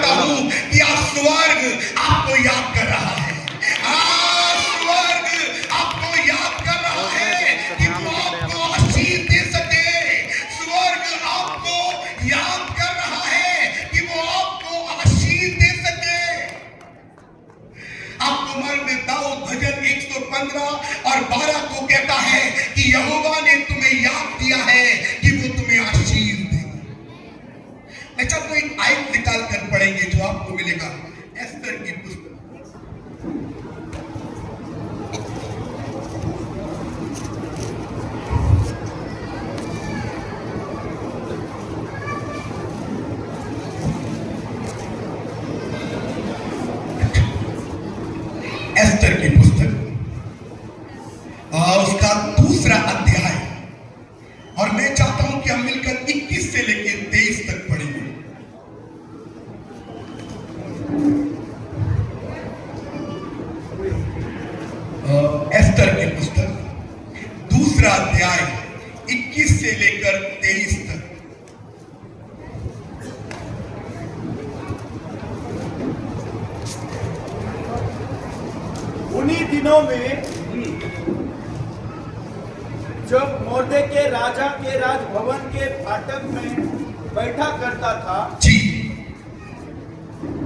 जानता हूं कि आज स्वर्ग आपको याद कर रहा है। आज स्वर्ग आपको याद कर रहा है कि वो आपको आशीष दे सके। स्वर्ग आपको याद कर रहा है कि वो आपको आशीष दे सके। आपको मालूम है दाऊद भजन 115 और 12 को कहता है कि यहोवा ने तुम्हें याद किया है कि वो तुम्हें आशीष देगा। अच्छा, तो एक आयत निकाल कर पढ़ेंगे जो आपको मिलेगा एस्तर की पुस्तक। एस्तर की पुस्तक उसका दूसरा अध्याय, और मैं चाहता हूं कि हम मिलकर 21 से लेकर 23 तक पढ़ेंगे। एस्तर की पुस्तक दूसरा अध्याय 21 से लेकर 23 तक। उन्हीं दिनों में जब मोर्देकै राजा के राजभवन के फाटक में बैठा करता था जी,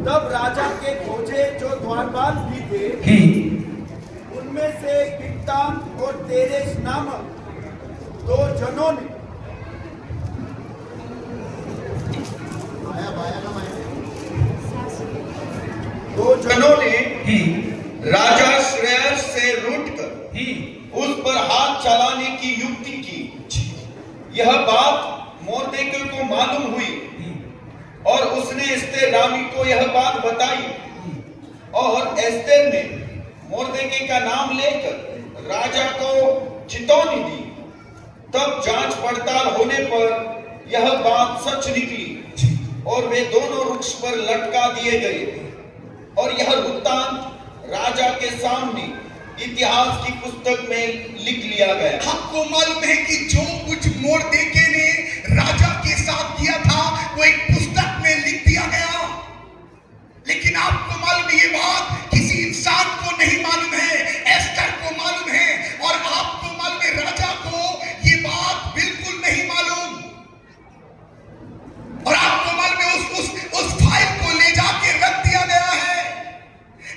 तब राजा के खोजे जो द्वारपाल भी थे, उनमें से बिक्तान और तेरेस नामक दो जनों ने राजा श्रेयस से रूठकर उस पर हाथ चलाने की युक्ति की। यह बात मोर्देकै को मालूम हुई और उसने एस्तेर रानी को यह बात बताई, और एस्तेर ने मोर्देकै का नाम लेकर राजा को चेतावनी दी। तब जांच पड़ताल होने पर यह बात सच निकली और वे दोनों वृक्ष पर लटका दिए गए। और यह वृत्तांत राजा के सामने इतिहास की पुस्तक में लिख लिया गया। आपको मालूम है कि जो कुछ मोर्देकै ने राजा के साथ किया था वो एक पुस्तक में लिख दिया गया, लेकिन आपको मालूम है ये बात किसी इंसान को नहीं मालूम है, एस्तर को मालूम है, और आपको मालूम है राजा को ये बात बिल्कुल नहीं मालूम। और आपको मालूम है उस फाइल को ले जाके रख दिया गया है।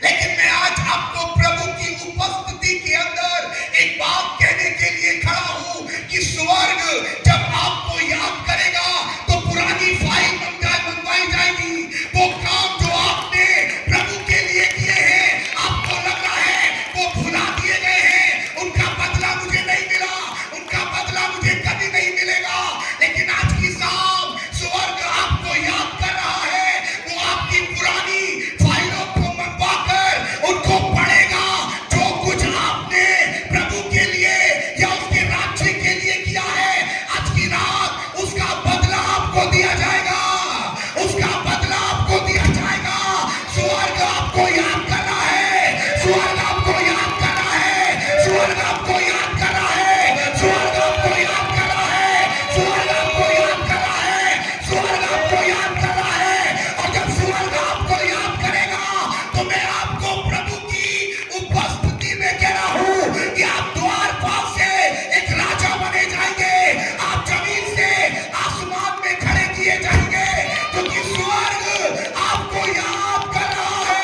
लेकिन मैं आज आपको प्रभु की उपस्थिति के अंदर एक बात कहने के लिए खड़ा हूं कि स्वर्ग जब आपको याद करेगा तो पुरानी फाइल मंगवाई जाएगी। वो काम जो आपने प्रभु के लिए किए हैं, आपको लग रहा है वो भुला दिए गए हैं, उनका बदला मुझे नहीं मिला, उनका बदला मुझे कभी नहीं मिलेगा। लेकिन आज की शाम स्वर्ग आपको याद कर रहा है। वो आपकी पुरानी फाइलों को मंगवाकर उनको पढ़ेगा। जो कुछ आपने प्रभु के लिए या उसके राज्य के लिए किया है, आज की रात उसका बदला आपको दिया जाएगा, उसका बदला आपको दिया जाएगा। स्वर्ग आपको याद कर रहा है, स्वर्ग आपको याद कर रहा है, स्वर्ग आपको याद कर रहा है, स्वर्ग आपको याद कर रहा है, स्वर्ग आपको याद कर रहा है, स्वर्ग आपको याद कर रहा है। और जब स्वर्ग आपको याद करेगा तो मैं आपको प्रभु की उपस्थिति में कह रहा हूं कि आप द्वारपाल से एक राजा बने जाएंगे। आप जमीन से आसमान में खड़े किए जाएंगे, क्योंकि स्वर्ग आपको याद कर रहा है।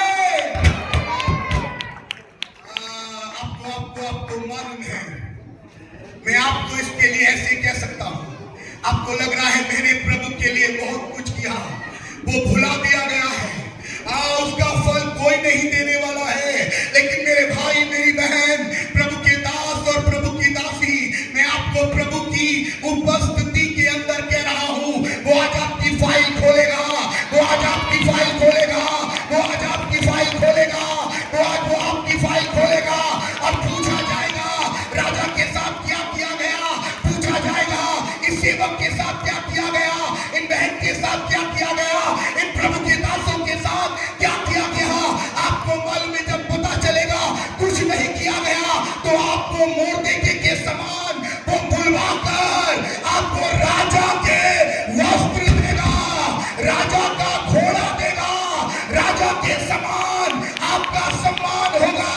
आपको मालूम है, मैं आपको इसके लिए ऐसे कह सकता हूं। आपको लग रहा है मैंने प्रभु के लिए बहुत कुछ किया, वो भुला दिया गया है, उसका फल कोई नहीं देने वाला है। लेकिन मेरे भाई मेरी बहन, प्रभु के दास और प्रभु की दासी, मैं आपको प्रभु की उपस्थिति के अंदर कह रहा हूं, वो आज आपकी फाइल खोलेगा, वो आज आपकी फाइल खोलेगा, वो आज आपकी फाइल खोलेगा, वो आज वो आपकी फाइल खोलेगा। और पूछा जाएगा राजा के साथ क्या किया गया, पूछा जाएगा इस सेवक के साथ क्या किया गया, इन बहन के साथ क्या किया गया, इन प्रभु के समान आपका सम्मान होगा।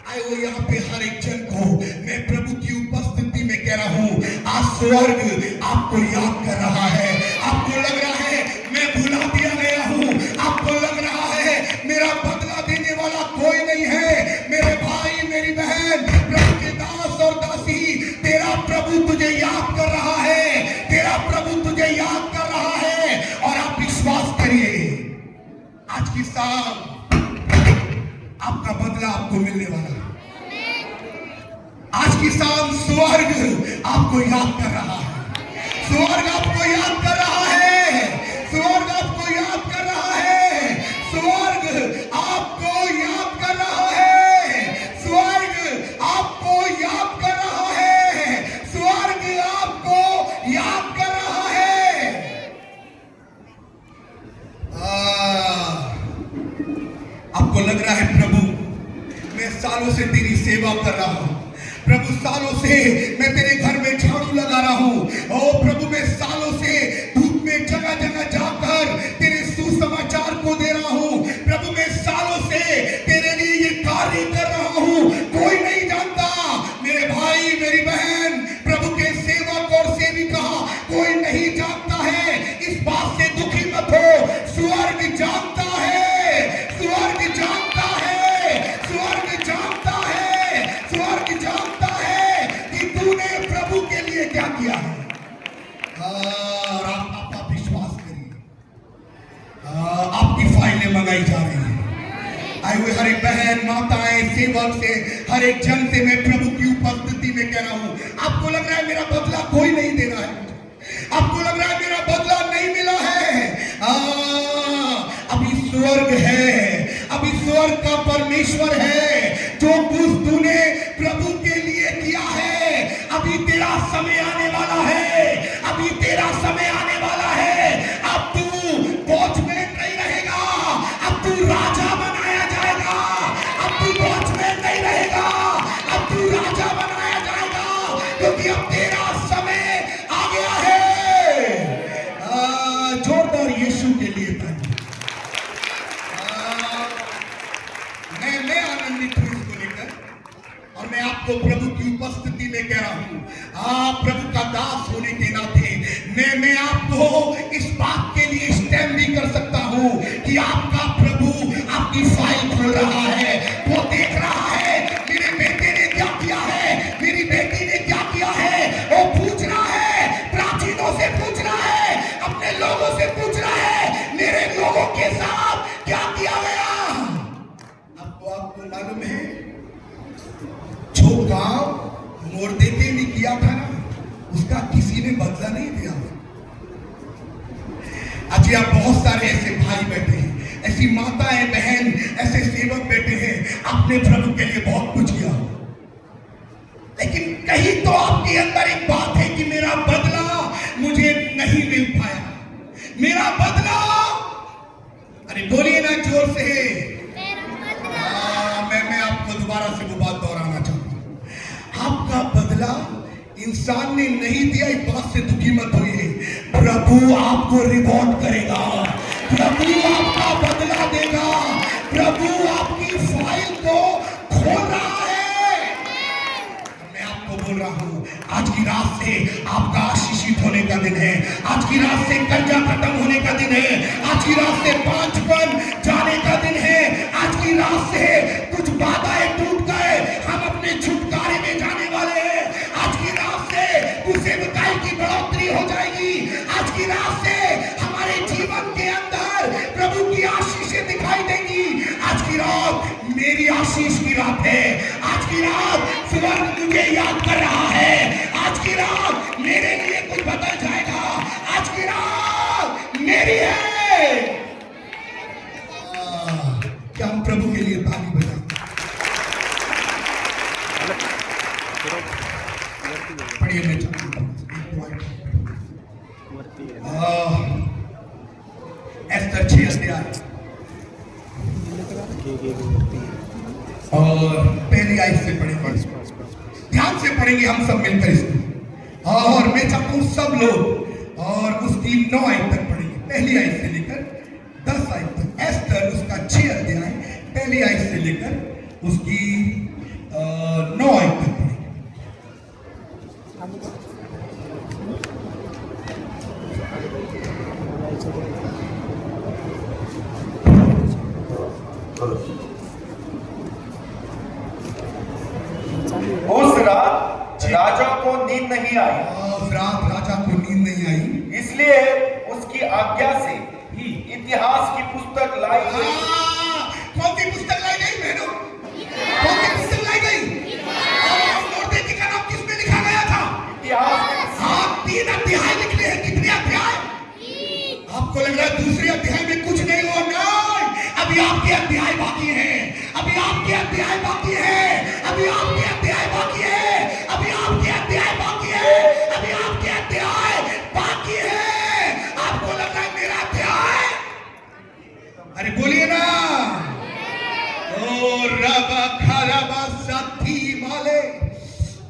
आए वो यहाँ पे हर एक जन को मैं प्रभु की उपस्थिति में कह रहा हूँ, आज स्वर्ग आपको याद कर रहा है। आपको लग रहा है मैं भुला दिया गया हूँ, आपको लग रहा है मेरा बदला देने वाला कोई नहीं है। मेरे भाई मेरी बहन, प्रभु के दास और दासी, तेरा प्रभु तुझे याद कर रहा है, तेरा प्रभु तुझे याद कर रहा है। और आप विश्वास करिए, आज की शाम आपका बदला आपको मिलने वाला है। आज की शाम स्वर्ग आपको याद कर रहा है, स्वर्ग आपको याद कर रहा है, स्वर्ग आपको याद कर रहा है, स्वर्ग आपको याद कर रहा है, स्वर्ग आपको याद कर रहा है, स्वर्ग आपको याद कर रहा है। आपको लग रहा है प्रभु मैं सालों से तेरी सेवा कर रहा हूं, प्रभु सालों से मैं तेरे घर में झाड़ू लगा रहा हूं, ओ प्रभु मैं सालों से धूप में जगह जगह जाकर तेरे सुसमाचार को दे रहा हूं, प्रभु मैं सालों से तेरे लिए ये कार्य कर रहा हूं, कोई नहीं जानता। मेरे भाई मेरी बहन, प्रभु के सेवक और सेविका कोई नहीं जानता है, इस बात से दुखी मत हो, स्वर्ग जानता है, स्वर्ग जानता है, स्वर्ग जानता है, स्वर्ग जानता है कि तूने प्रभु के लिए क्या किया है। और आप विश्वास करिए, आपकी फाइलें मंगाई जा रही हैं। आए हुए हर एक बहन, माताएं, सेवक से, हर एक जन से मैं प्रभु की उपस्थिति में कह रहा हूं, आपको लग रहा है मेरा बदला कोई नहीं दे रहा है, आपको लग रहा है मेरा बदला नहीं मिला है, अभी स्वर्ग है, अभी स्वर्ग का परमेश्वर है, जो कुछ तूने प्रभु के लिए किया है, अभी तेरा समय आने वाला है, अभी तेरा समय आने वाला है। अब तू वॉचमैन नहीं रहेगा, अब तू राजा बनाया जाएगा, अब तू वॉचमैन नहीं रहेगा, अब तू राजा बनाया जाएगा, क्योंकि अब तेरा समय आ गया है। जोरदार यीशु के लिए मैं आनंदित हूं इसको लेकर, और मैं आपको प्रभु की उपस्थिति में कह रहा हूं, आप प्रभु का दास होने के नाते मैं आपको इस बात के लिए स्टैंड भी कर सकता हूं कि आपका प्रभु आपकी फाइल खोल रहा है, वो देख रहा है मेरे बेटे ने क्या किया है, मेरी बेटी ने क्या किया है, वो पूछ रहा है, प्राचीनों से पूछ रहा है, अपने लोगों से पूछ रहा है, मेरे लोगों के साथ क्या किया गया। आपको मालूम है जो काम मोर्देके ने किया था ना, उसका किसी ने बदला नहीं दिया। आज यहाँ बहुत सारे ऐसे भाई बैठे हैं, ऐसी माताएं बहन, ऐसे सेवक बैठे हैं, आपने प्रभु के लिए बहुत कुछ किया, लेकिन कहीं तो आपके अंदर एक बात है कि मेरा बदला मुझे नहीं मिल पाया, मेरा बदला, अरे बोलिए ना जोर से, मैं आपको दोबारा से वो बात दोहराना चाहता हूं, आपका बदला इंसान ने नहीं दिया, इस बात से दुखी मत होइए, प्रभु आपको रिवॉर्ड करेगा, प्रभु आपका बदला देगा, प्रभु आपकी फाइल को खोल रहा है। मैं आपको बोल रहा हूं, आज की रात से आपका आशीषित होने का दिन है, आज की रात से कर्जा खत्म होने का दिन है, आज की रात से पांचपन जाने का दिन है, आज की रात से कुछ बाधाएं टूट गए, हम अपने छुटकारे में जाने वाले हैं, आज की रात से कुछ सेवकाई की बढ़ोतरी हो जाएगी, आज की रात से हमारे जीवन के अंदर प्रभु की आशीषें दिखाई देंगी। आज की रात मेरी आशीष की रात है, आज की रात स्वर्ग मुझे याद कर रहा है, आज की रात मेरे लिए कुछ बदल जाएगा, आज की रात मेरी है। क्या हम प्रभु के लिए ताली बजाएं? पढ़िए मैं एस्तर 6 अध्याय और पहली आयत से पढ़ेंगे, ध्यान से पढ़ेंगे हम सब मिलकर इसको, और मैं चाहता हूं सब लोग और उसकी 9 आयत तक पढ़ेंगे। पहली आयत से लेकर 10 आयत तक। एस्तर उसका 6 अध्याय पहली आयत से लेकर उसकी 9 आयत तक पढ़ेंगे। उस रात राजा को नींद नहीं आई, उस रात राजा को नींद नहीं आई, इसलिए उसकी आज्ञा से इतिहास की पुस्तक लाई गई। कौन सी पुस्तक लाई गई बहनों? कौन सी पुस्तक लाई गई? और मोर्देकी का नाम किसमें लिखा गया था? इतिहास में। हाँ, 3 अध्याय लिखने हैं। कितने अध्याय? आपको लग रहा है दूसरे अध्याय में कुछ नहीं हुआ? नहीं, अभी आपके अध्याय बाकी हैं, अभी आपके अध्याय बाकी हैं, अभी आपके अध्याय बाकी है, अभी आपके अध्याय बाकी है, अभी आपके अध्याय बाकी है। आपको लग रहा है मेरा अध्याय? अरे बोलिए ना। ओ रबा खरबा साथी माले।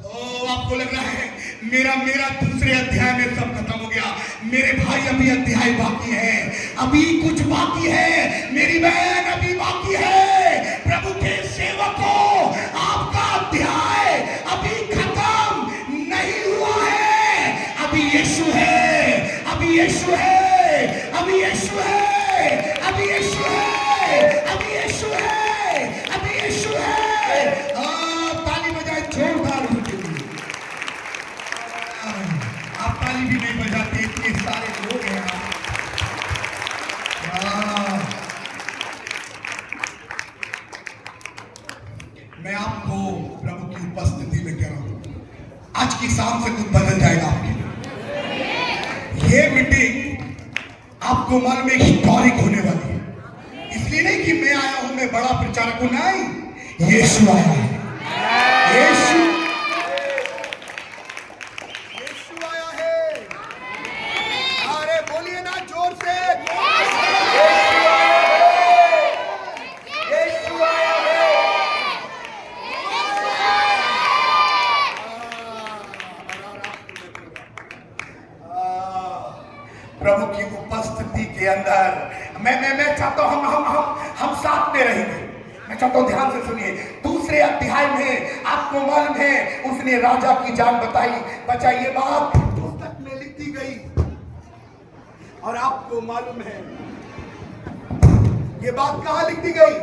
ओ आपको लग रहा है मेरा दूसरे अध्याय में सब खत्म हो गया। मेरे भाई अभी अध्याय बाकी है, अभी कुछ बाकी है। मेरी बहन अभी बाकी है। प्रभु के सेवकों, आपका अध्याय अभी खत्म नहीं हुआ है। अभी यीशु है, अभी यीशु है, अभी यीशु है, अभी यीशु है, अभी यीशु है, अभी यीशु है। ताली बजाए जोरदार उनके लिए। आप ताली भी नहीं बजाते, इतने सारे लोग हैं। मैं आपको प्रभु की उपस्थिति में कह रहा हूं, आज की शाम से कुछ बदल जाएगा आपके। ये मीटिंग आपको मन में हिस्टोरिक होने वाली है। इसलिए नहीं कि मैं आया हूं, मैं बड़ा प्रचारक हूं, नहीं, यीशु आया है। यीशु आया है। अरे बोलिए ना जोर से। यीशु आया है। प्रभु की उपस्थिति के अंदर मैं चाहता हूं हम साथ में रहेंगे। मैं चाहता हूं ध्यान से सुनिए। दूसरे अध्याय में आपको मालूम है उसने राजा की जान बचाई। ये बात पुस्तक में लिख दी गई और आपको मालूम है ये बात कहां लिख दी गई?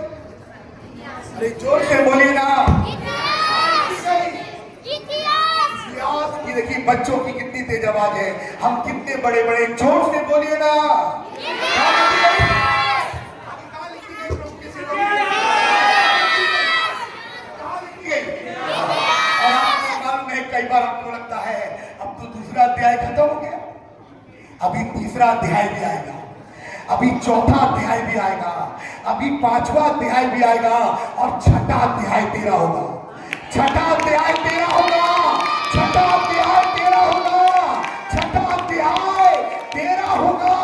अरे जोर से बोलिए ना। इतिहास की। देखिए बच्चों की कितनी तेज आवाज है, हम कितने बड़े बड़े, जोर से बोलिए ना। कई बार आपको लगता है अब तो दूसरा अध्याय खत्म हो गया, अभी तीसरा अध्याय भी आएगा, अभी चौथा अध्याय भी आएगा, अभी 5वां अध्याय भी आएगा और 6ठा अध्याय तेरा होगा। 6ठा अध्याय तेरा होगा। 6ठा अध्याय तेरा होगा। 6ठा अध्याय तेरा होगा।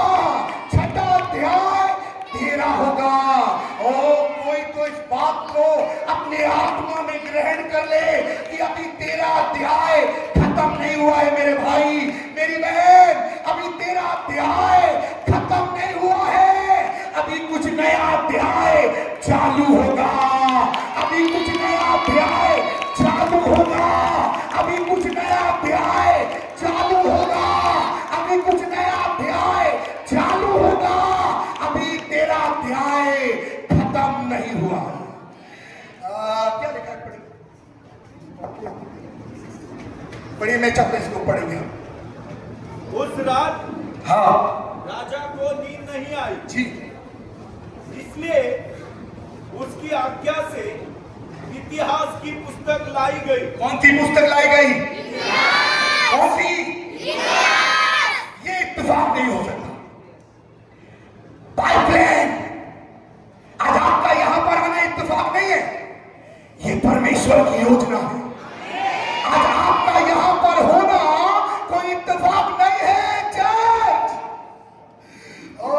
6ठा अध्याय तेरा होगा। ओ कोई तो इस बात को अपने आत्मा में ग्रहण कर ले कि अभी तेरा अध्याय खत्म नहीं हुआ है। मेरे भाई, मेरी बहन, अभी तेरा अध्याय खत्म नहीं हुआ है। अभी कुछ नया अध्याय चालू होगा। अभी कुछ नया अध्याय चालू होगा। अभी कुछ नया अध्याय चालू होगा। अभी कुछ नया अध्याय चालू होगा। अभी तेरा अध्याय खत्म नहीं हुआ। क्या लिखा है? पढ़िए, मैं चाहता इसको पढ़ेंगे। उस रात हाँ राजा को नींद नहीं आई जी, इसलिए उसकी आज्ञा से इतिहास की पुस्तक लाई गई। कौन सी पुस्तक लाई गई? कौन सी? ये इत्तेफाक नहीं हो सकता। पाइपलाइन, आज आपका यहां पर आना इत्तेफाक नहीं है, ये परमेश्वर की योजना है। आज आपका यहां पर होना कोई इत्तेफाक नहीं है। चर्च, ओ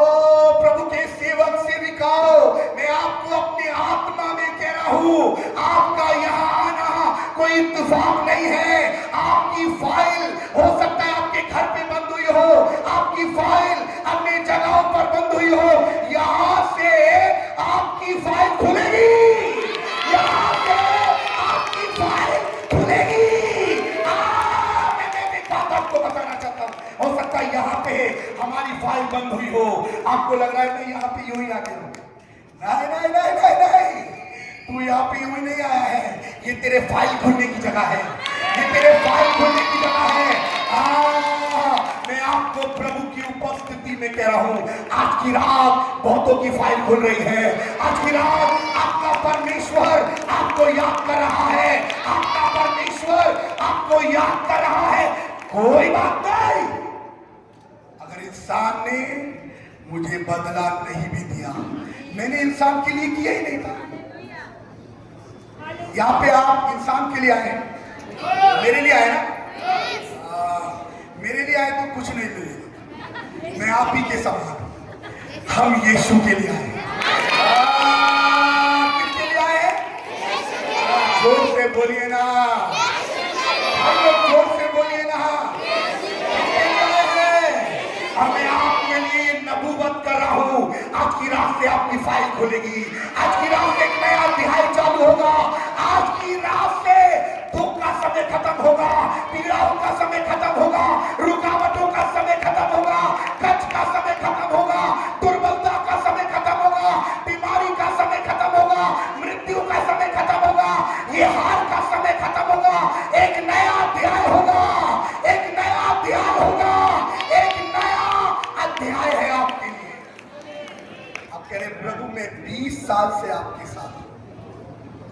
प्रभु के सेवक सेविकाओं, मैं आपको अपने आत्मा में कह रहा हूं, आपका यहां आना कोई इत्तेफाक नहीं है। आपकी फाइल हो सकता है आपके घर पे बंद हुई हो, आपकी फाइल अपने जगहों तुम्हारी फाइल बंद हुई हो, आपको लग रहा है मैं यहाँ पे यूं ही आ गया हूं। नहीं नहीं नहीं नहीं नहीं, तू यहाँ पे यूं ही नहीं आया है, ये तेरे फाइल खोलने की जगह है, ये तेरे फाइल खोलने की जगह है। मैं आपको प्रभु की उपस्थिति में कह रहा हूं, आज की रात बहुतों की फाइल खुल रही है। आज की रात आपका परमेश्वर आपको याद कर रहा है, आपका परमेश्वर आपको याद कर रहा है। कोई बात नहीं, अगर इंसान ने मुझे बदला नहीं भी दिया, मैंने इंसान के लिए किया ही नहीं था। यहाँ पे आप इंसान के लिए आए, मेरे लिए आए ना? मेरे लिए आए तो कुछ नहीं मिलेगा, मैं आप ही के समान, हम यीशु के लिए आए। किसके लिए आए? जोर से बोलिए ना, हम लोग जोर से बोलिए ना। किसके लिए आए हैं? और मैं आपके लिए नबूवत कर रहा हूं, आज की रात से आपकी फाइल खुलेगी, आज की रात से एक नया अध्याय चालू होगा, आज की रात से दुख का समय खत्म होगा, पीड़ाओं का समय खत्म होगा, रुकावटों का समय खत्म होगा, कष्ट का समय खत्म होगा, दुर्बलता का समय खत्म होगा, बीमारी का समय खत्म होगा, मृत्यु का समय खत्म होगा, ये हार का समय खत्म होगा। एक नया अध्याय होगा, एक नया अध्याय होगा, एक नया अध्याय है आपके लिए। आप कह रहे प्रभु मैं 20 साल से आपके साथ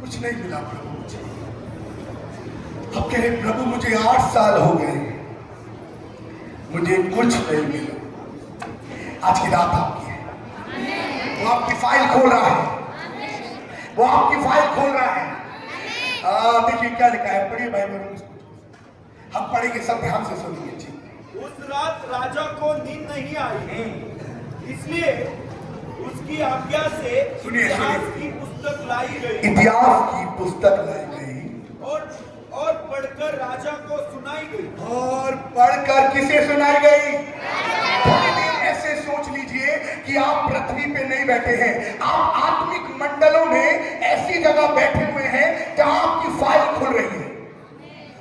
कुछ नहीं मिला प्रभु मुझे। अब कह रहे प्रभु मुझे 8 साल हो गए, मुझे कुछ नहीं मिला। आज की रात आपकी है, वो आपकी फाइल खोल रहा है, वो आपकी फाइल खोल रहा है। देखिए क्या लिखा है, पढ़िए भाई बहनों, हम पढ़ेंगे, सब ध्यान से सुनिए जी। उस रात राजा को नींद नहीं आई, इसलिए उसकी आज्ञा से इतिहास की पुस्तक लाई गई, इतिहास की पुस्तक लाई गई और पढ़कर राजा को सुनाई गई। और पढ़कर किसे सुनाई गई? थोड़ी देर ऐसे सोच लीजिए कि आप पृथ्वी पे नहीं बैठे हैं, आप आत्मिक मंडलों में ऐसी जगह बैठे हुए हैं जहां आपकी फाइल खुल रही है।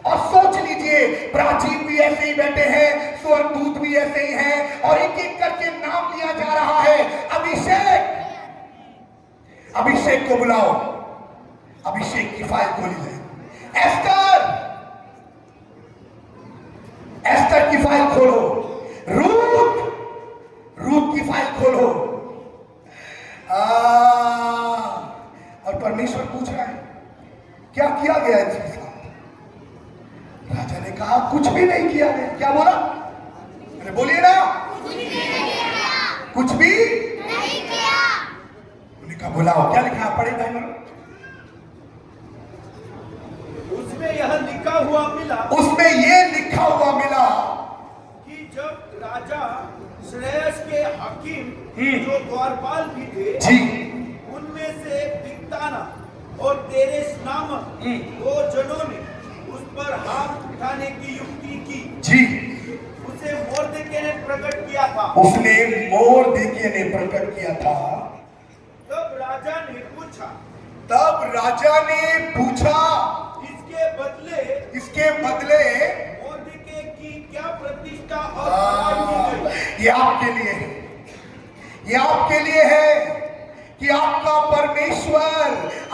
और सोच लीजिए प्राचीन भी ऐसे ही बैठे हैं, स्वर्गदूत भी ऐसे ही हैं, और एक एक करके नाम लिया जा रहा है। अभिषेक, अभिषेक को बुलाओ, अभिषेक की फाइल खोली जाए। एस्तर, एस्तर की फाइल खोलो। रूथ, रूथ की फाइल खोलो। और परमेश्वर पूछ रहा है क्या किया गया इसके साथ? राजा ने कहा कुछ भी नहीं किया गया। क्या बोला? अरे बोलिए ना, कुछ भी नहीं किया। उन्होंने कहा बुलाओ, क्या लिखा? पढ़े भाई, उसमें यह लिखा हुआ मिला, उसमें ये लिखा हुआ मिला कि जब राजा श्रेयस के हकीम जो द्वारपाल भी थे जी, उनमें से बिक्ताना और तेरेस नामक 2 जनों ने उस पर हाथ उठाने की युक्ति की जी, उसे मोर्देके ने प्रकट किया था। उसने मोर्देके ने प्रकट किया था। तब राजा ने पूछा, तब राजा ने पूछा इसके बदले मोर्देके की क्या प्रतिष्ठा और बड़ाई की गई? ये आपके लिए है, ये आपके लिए है कि आपका परमेश्वर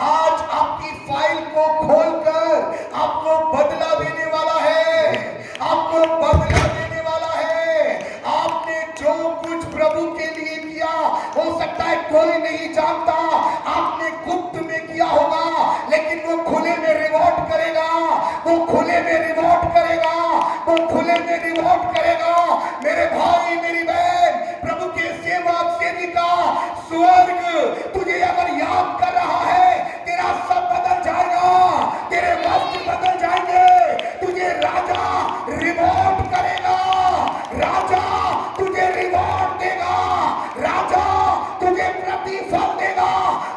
आज आपकी फाइल को खोलकर आपको बदला देने वाला है, आपको बदला देने वाला है। आपने जो कुछ प्रभु के लिए किया, हो सकता है कोई नहीं जानता, आपने गुप्त में किया होगा, लेकिन वो खुले में रिवॉर्ड करेगा, वो खुले में रिवॉर्ड करेगा, वो खुले में रिवॉर्ड करेगा। मेरे भाई मेरी बहन, प्रभु के सेवक सेविका, स्वर्ग तुझे अगर याद कर रहा है, तेरा सब बदल जाएगा, तेरे वस्त्र बदल जाएंगे, तुझे राजा रिवॉर्ड करेगा, राजा तुझे रिवॉर्ड देगा, राजा तुझे प्रतिफल देगा।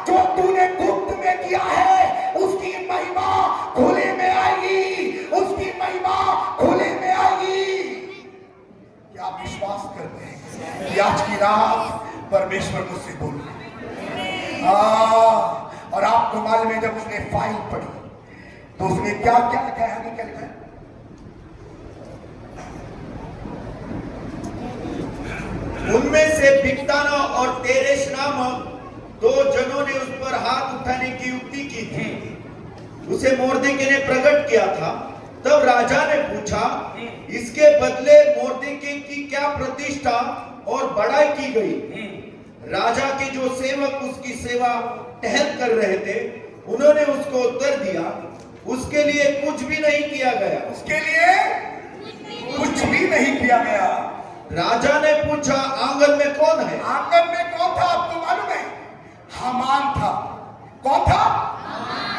जो तूने गुप्त में किया है उसकी महिमा खुले में आएगी, उसकी महिमा खुले में आएगी। क्या आप विश्वास करते हैं कि आज की रात परमेश्वर मुझसे बोल रहे? और आपको मालूम है जब उसने फाइल पढ़ी तो उसने क्या क्या लिखा है? आगे क्या लिखा है? से बिगतान और तेरेश नामक दो जनों ने उस पर हाथ उठाने की युक्ति की थी। उसे मोर्देके ने प्रकट किया था। तब राजा ने पूछा, इसके बदले मोर्देके की क्या प्रतिष्ठा और बड़ाई की गई? राजा के जो सेवक उसकी सेवा टहल कर रहे थे, उन्होंने उसको उत्तर दिया, उसके लिए कुछ भी नहीं किया गया। उसके लिए कुछ भी नहीं किया गया। राजा ने पूछा, आंगन में कौन है? आंगन में कौन था आपको मालूम है? हामान था। कौन था?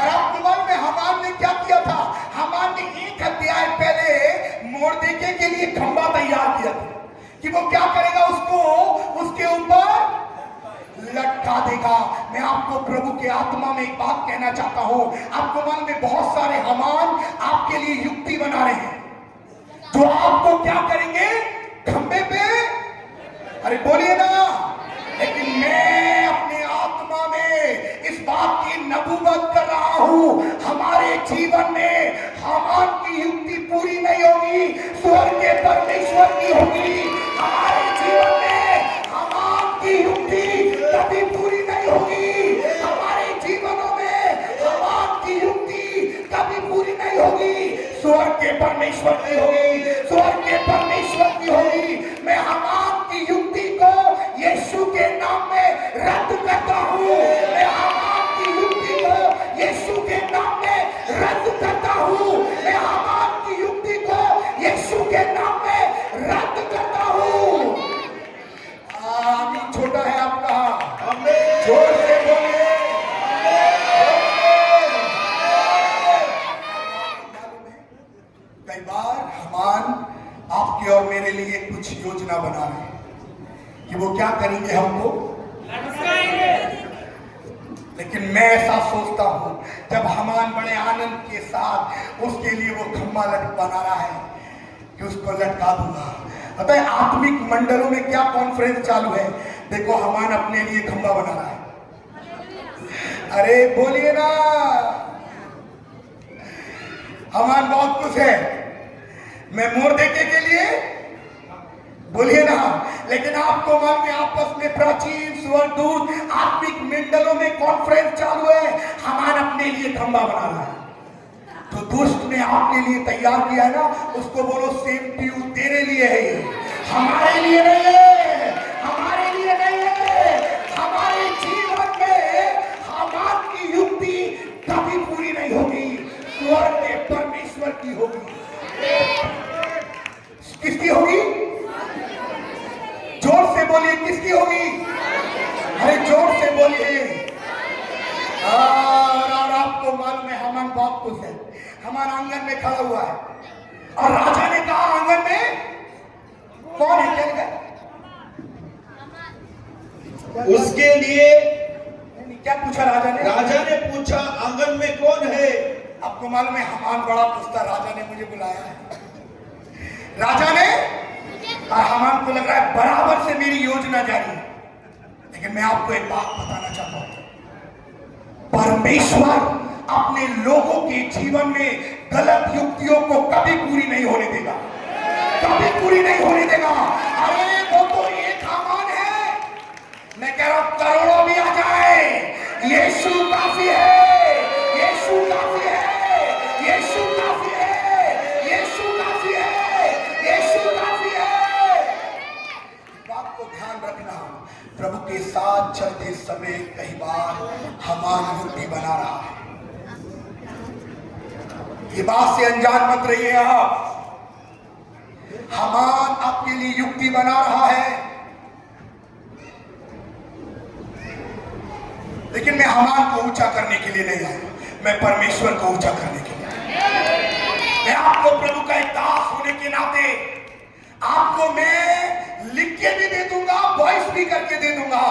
और आपको मालूम है हामान ने क्या किया था? हामान ने एक अध्याय पहले मोर्देके के लिए खंबा तैयार किया था कि वो क्या करेगा, उसको उसके ऊपर लटका देगा। मैं आपको प्रभु के आत्मा में एक बात कहना चाहता हूं। आपको मालूम है बहुत सारे हामान आपके लिए युक्ति बना रहे हैं जो आपको क्या करेंगे, खंबे पे, अरे बोलिए ना। लेकिन मैं अपने आत्मा में इस बात की नबूवत कर रहा हूं, हमारे जीवन में हामान की युक्ति पूरी नहीं होगी, स्वर्ग के परमेश्वर की होगी। हमारे जीवन में हामान की युक्ति कभी पूरी नहीं होगी। हमारे जीवनों में हामान की युक्ति कभी पूरी नहीं होगी, स्वर्ग के परमेश्वर की होगी, स्वर्ग के परमेश्वर की होगी। मैं हामान की युक्ति को यीशु के नाम में रद्द करता हूं। मैं हामान की युक्ति को यीशु के नाम में रद्द करता हूं। मैं हामान की युक्ति को यीशु के नाम में रद्द करता हूं। आमीन। छोटा है आपका, जोर से बोलिए। कई बार हामान आपके और मेरे लिए कुछ योजना बना रहे हैं कि वो क्या करेंगे, हमको लटकाएंगे। लेकिन मैं ऐसा सोचता हूं, जब हामान बड़े आनंद के साथ उसके लिए वो खंबा बना रहा है कि उसको लटका दूंगा। पता है आत्मिक मंडलों में क्या कॉन्फ्रेंस चालू है? देखो हामान अपने लिए खंबा बना रहा है। अरे बोलिए ना, हामान बहुत कुछ है। मैं मोर्देके के लिए, बोलिए ना। लेकिन आपको मालूम है आपस में प्राचीन स्वर्गदूत आत्मिक मंडलों में कॉन्फ्रेंस चालू है, हामान अपने लिए खंबा बना रहा है। तो दुष्ट ने आपके लिए तैयार किया है ना, उसको बोलो सेम टू यू, तेरे लिए है ये, हमारे लिए नहीं है, हमारे लिए नहीं है। हमारे जीवन में हामान की युक्ति कभी पूरी नहीं होगी, स्वर्ग के परमेश्वर की होगी। किसकी होगी? जोर से बोलिए, किसकी होगी? अरे जोर से बोलिए। और आपको मालूम है हामान बहुत खुश है। हामान आंगन में खड़ा हुआ है और राजा ने कहा, आंगन में कौन है? क्या लिखा? उसके लिए क्या पूछा राजा ने? राजा ने पूछा, आंगन में कौन है? आपको मालूम है हामान बड़ा खुश था, राजा ने मुझे बुलाया है। राजा ने, और हामान को लग रहा है बराबर से मेरी योजना जारी है। लेकिन मैं आपको एक बात बताना चाहता हूं, परमेश्वर अपने लोगों के जीवन में गलत युक्तियों को कभी पूरी नहीं होने देगा, कभी पूरी नहीं होने देगा। अरे वो तो एक हामान है, मैं कह रहा हूं करोड़ों भी आ जाए, यीशु काफी है, यीशु काफी है, यीशु काफी है, यीशु काफी है, यीशु काफी है। बात को ध्यान रखना, प्रभु के साथ चलते समय कई बार हामान युक्ति बना रहा है। ये बात से अनजान मत रहिए आप। हामान आपके लिए युक्ति बना रहा है, लेकिन मैं हामान को ऊंचा करने के लिए नहीं आया, मैं परमेश्वर को ऊंचा करने के लिए। मैं आपको प्रभु का एक दास होने के नाते आपको मैं लिख के भी दे दूंगा, वॉइस भी करके दे दूंगा।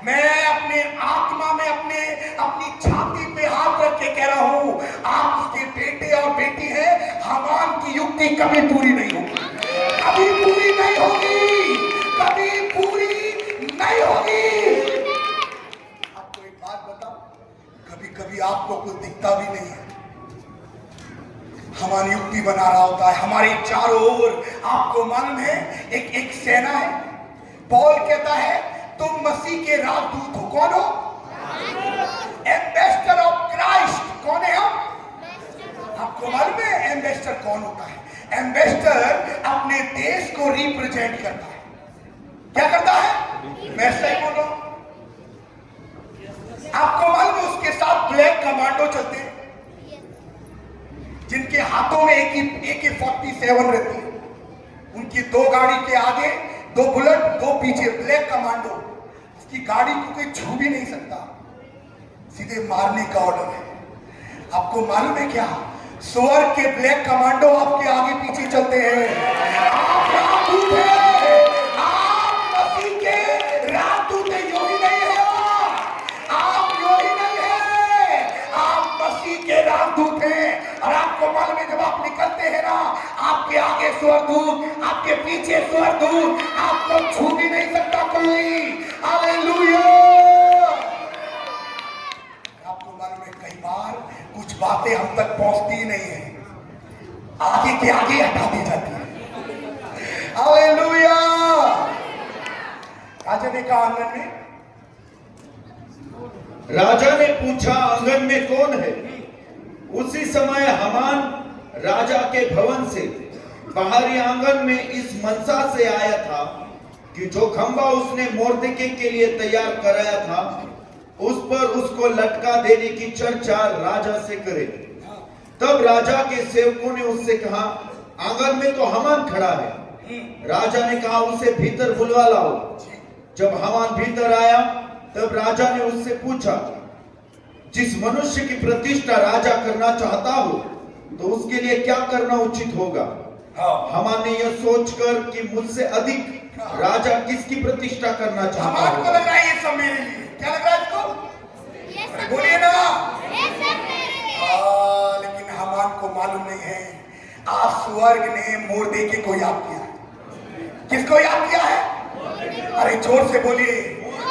मैं अपने आत्मा में अपनी छाती पे हाथ रख के कह रहा हूं, आप उसके बेटे और बेटी हैं। हामान की युक्ति कभी पूरी नहीं होगी, कभी पूरी नहीं होगी, कभी पूरी नहीं होगी। आपको एक बात बताऊं, कभी कभी आपको कुछ दिखता भी नहीं है, हमारी युक्ति बना रहा होता है हमारे चारों ओर। आपको मालूम है एक सेना है, पौल कहता है तुम मसीह के राजदूत हो। कौन हो? Ambassador of Christ. कौन है हम? आपको मालूम है एम्बेसडर कौन होता है? एम्बेसडर अपने देश को रिप्रेजेंट करता है। क्या करता है? मैं सही बोल रहा हूं? आपको मालूम है उसके साथ ब्लैक कमांडो चलते हैं, जिनके हाथों में AK-47 रहती है। उनकी 2 गाड़ी के आगे 2 बुलेट, 2 पीछे। ब्लैक कमांडो, उसकी गाड़ी को कोई छू भी नहीं सकता, सीधे मारने का ऑर्डर है। आपको मालूम है क्या? स्वर्ग के ब्लैक कमांडो आपके आगे पीछे चलते हैं। आप राजदूत हैं, आप मसीह के राजदूत हैं। यो ही नहीं है आप, यो ही नहीं है, आप मसीह के राजदूत हैं। और आपको मालूम है जब आप निकलते हैं ना, आपके आगे स्वर्गदूत, आपके पीछे स्वर्गदूत, आपको छू भी नहीं सकता कोई। हालेलुया। आपको मालूम है कई बार कुछ बातें हम तक पहुंचती ही नहीं है, आगे के आगे हटा दी जाती है। हालेलुया। राजा ने कहा आंगन में। राजा ने पूछा आंगन में कौन है? उसी समय हामान राजा के भवन से बाहरी आंगन में इस मनसा से आया था कि जो खंबा उसने मोर्देके के लिए तैयार कराया था उस पर उसको लटका देने की चर्चा राजा से करे। तब राजा के सेवकों ने उससे कहा आंगन में तो हामान खड़ा है। राजा ने कहा उसे भीतर बुलवा लाओ। जब हामान भीतर आया तब राजा ने उससे पूछा जिस मनुष्य की प्रतिष्ठा राजा करना चाहता हो तो उसके लिए क्या करना उचित होगा? हामान ने यह सोचकर कि मुझसे अधिक राजा किसकी प्रतिष्ठा करना चाहता है। हामान को लग रहा है ये सब मेरे लिए। क्या लग रहा है इसको? बोलिए ना। लेकिन हामान को मालूम नहीं है आज स्वर्ग ने मोर्देके को याद किया है। किसको याद किया है? अरे जोर से बोलिए।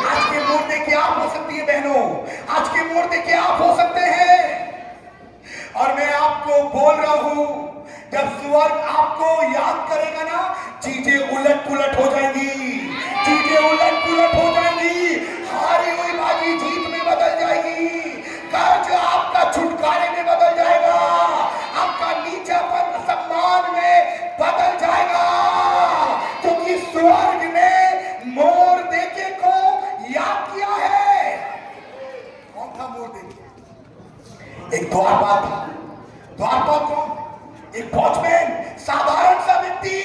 आज के मोर्देके आप हो सकती है बहनों, आज के मोर्देके आप हो सकते हैं। और मैं आपको बोल रहा हूं जब स्वर्ग आपको याद करेगा ना, चीजें उलट पुलट हो जाएंगी, चीजें उलट पुलट हो जाएंगी। हारी हुई बाजी जीत में बदल जाएगी, कर्ज आपका छुटकारे में बदल जाएगा, आपका नीचापन सम्मान में बदल जाएगा, क्योंकि स्वर्ग ने मोर्देके को याद किया है। कौन था मोर्देके? एक द्वारपाल था। द्वारपाल कौन? एक वॉचमैन, साधारण सा व्यक्ति।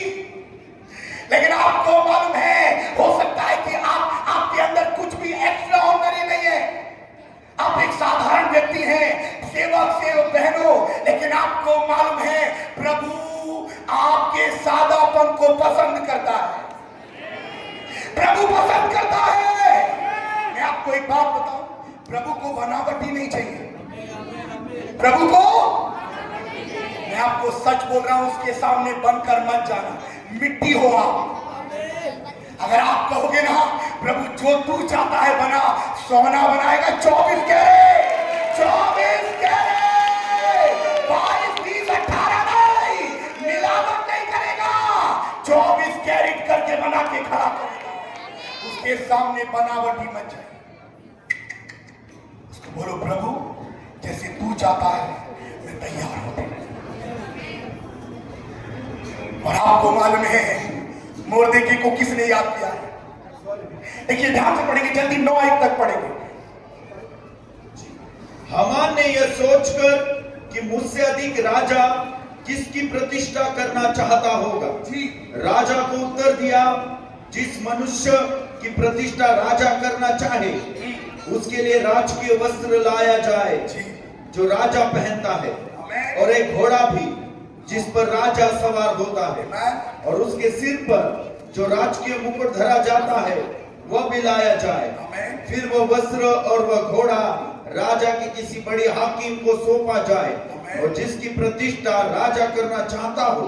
लेकिन आपको मालूम है हो सकता है कि आपके अंदर कुछ भी एक्स्ट्रा ऑर्डिनरी नहीं है, आप एक साधारण व्यक्ति हैं, सेवक बहनों, लेकिन आपको मालूम है प्रभु आपके सादापन को पसंद करता है। प्रभु पसंद करता है। मैं आपको एक बात बताऊं, प्रभु को बनावटी नहीं चाहिए। प्रभु को, मैं आपको सच बोल रहा हूं, उसके सामने बनकर मत जाना, मिट्टी हो आप। अगर आप कहोगे ना प्रभु जो तू चाहता है बना, सोना बनाएगा 24 कैरेट, 24 कैरेट, 22, 20, 18 नहीं, मिलावट नहीं करेगा, 24 कैरेट करके बना के खड़ा करेगा। उसके सामने बनावटी मत जाए। उसको बोलो प्रभु जैसे तू चाहता है मैं तैयार हूं। और आपको मालूम है मोर्देके को किसने याद किया है? देखिए ध्यान से पढ़ेंगे, जल्दी 9 आयत तक पढ़ेंगे। हामान ने यह सोचकर कि मुझसे अधिक राजा किसकी प्रतिष्ठा करना चाहता होगा, राजा को उत्तर दिया जिस मनुष्य की प्रतिष्ठा राजा करना चाहे उसके लिए राजकीय वस्त्र लाया जाए जो राजा पहनता है, और एक घोड़ा भी जिस पर राजा सवार होता है, और उसके सिर पर जो राजकीय मुकुट धरा जाता है वह भी लाया जाए। फिर वह वस्त्र और वह घोड़ा राजा के किसी बड़े हाकिम को सौंपा जाए, और जिसकी प्रतिष्ठा राजा करना चाहता हो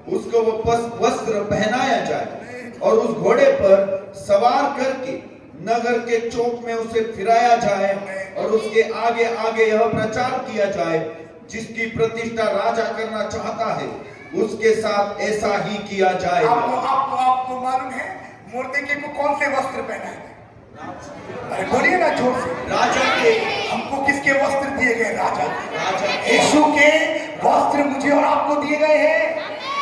उसको वह वस्त्र पहनाया जाए, और उस घोड़े पर सवार करके नगर के चौक में उसे फिराया जाए, और उसके आगे आगे यह प्रचार किया जाए जिसकी प्रतिष्ठा राजा करना चाहता है उसके साथ ऐसा ही किया जाएगा। आपको मालूम है मुर्दे को कौन से वस्त्र पहनाए गए? अरे बोलिए ना जोर से। राजा के। हमको किसके वस्त्र दिए गए? राजा के। राजा के। यीशु के वस्त्र मुझे और आपको दिए गए हैं।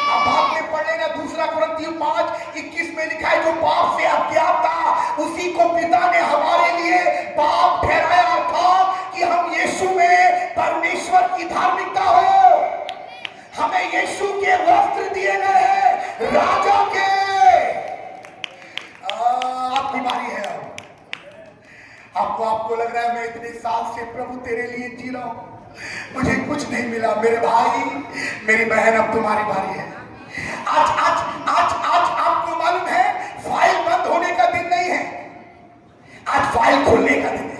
अब बाद में पढ़ लेना, 2 कुरिन्थियों 5:21 में लिखा है, जो पाप से अज्ञात था उसी को पिता ने हमारे लिए पाप ठहराया था कि हम यीशु में परमेश्वर की धार्मिकता हो। हमें यीशु के वस्त्र दिए गए हैं, राजा के। आपकी बारी है। अब आपको लग रहा है मैं इतने साल से प्रभु तेरे लिए जी रहा हूं, मुझे कुछ नहीं मिला। मेरे भाई मेरी बहन, अब तुम्हारी बारी है। आज आज आज आज आपको मालूम है फाइल बंद होने का दिन नहीं है, आज फाइल खुलने का दिन है।